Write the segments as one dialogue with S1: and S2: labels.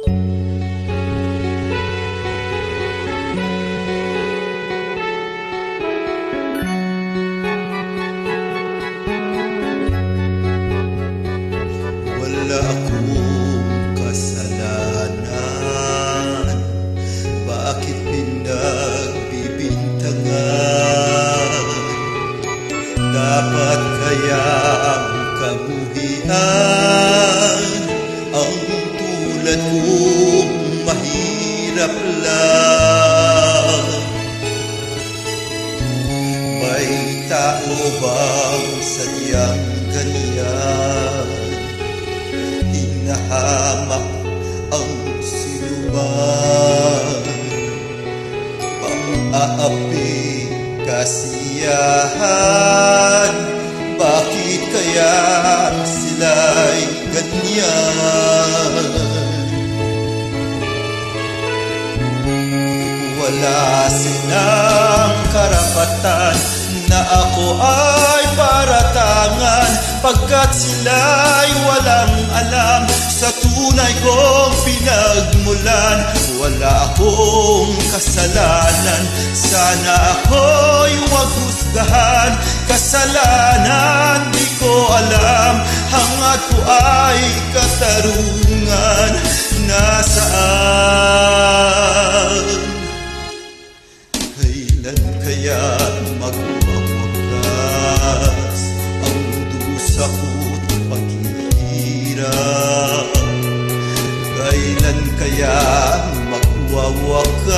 S1: Wala akong kasalanan, bakit pinagbibintangan? Dapat kayang kabuhian ang tulad kong mahirap lang? May tao bang sadyang ganyan? Hinahamak ang sinuman, pang-aapi kasiyahan. Bakit kaya sila'y ganyan? Wala silang karapatan na ako ay paratangan, pagkat sila'y walang alam sa tunay kong pinagmulan. Wala akong kasalanan, sana ako'y huwag husgahan. Kasalanan di ko alam, hangad ko ay katarungan. Nasaan? Kailan kaya magwawakas ang dusa ko't paghihirap? Kailan kaya magwawakas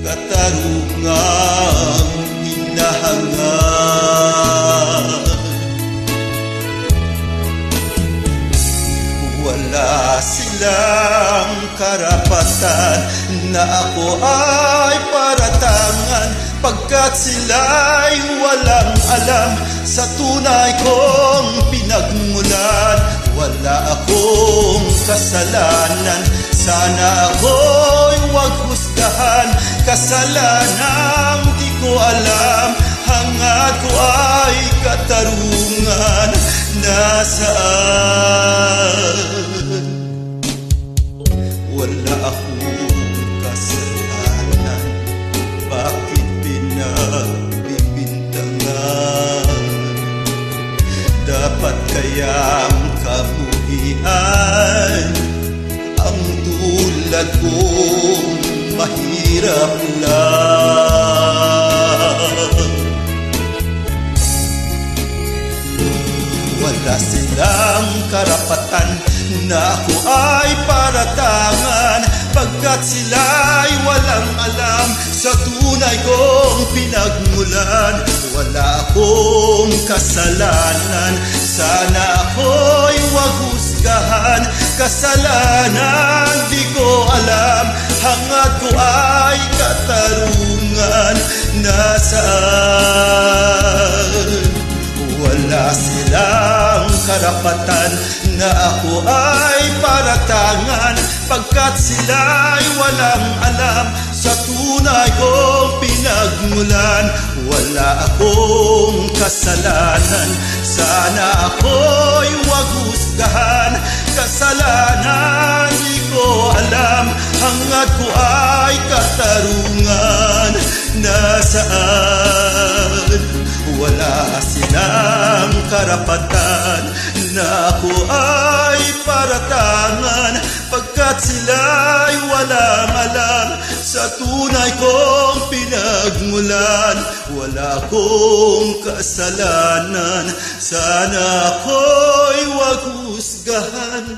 S1: katarungang hinahangad? Wala silang karapatan na ako ay paratangan, pagkat sila'y walang alam sa tunay kong pinagmulan. Wala akong kasalanan, sana ako'y huwag husgahan. Kasalanan di ko alam, hangad ko ay katarungan. Nasaan? Wala akong kasalanan, bakit pinagbibintangan? Dapat kayang kabuhian ang tulad kong mahirap lang? Wala silang karapatan na ako ay paratangan, pagkat sila'y walang alam sa tunay kong pinagmulan. Wala akong kasalanan, sana ako'y huwag husgahan. Kasalanan di ko alam, hangad ko ay katarungan. Nasaan? Wala silang karapatan na ako ay paratangan, pagkat sila'y walang alam sa tunay kong pinagmulan. Wala akong kasalanan, sana ako'y huwag husgahan. Kasalanan di ko alam, hangad ko ay katarungan. Nasaan? Wala silang karapatan na ako ay paratangan, pagkat sila'y walang alam sa tunay kong pinagmulan. Wala akong kasalanan, sana ako'y huwag husgahan.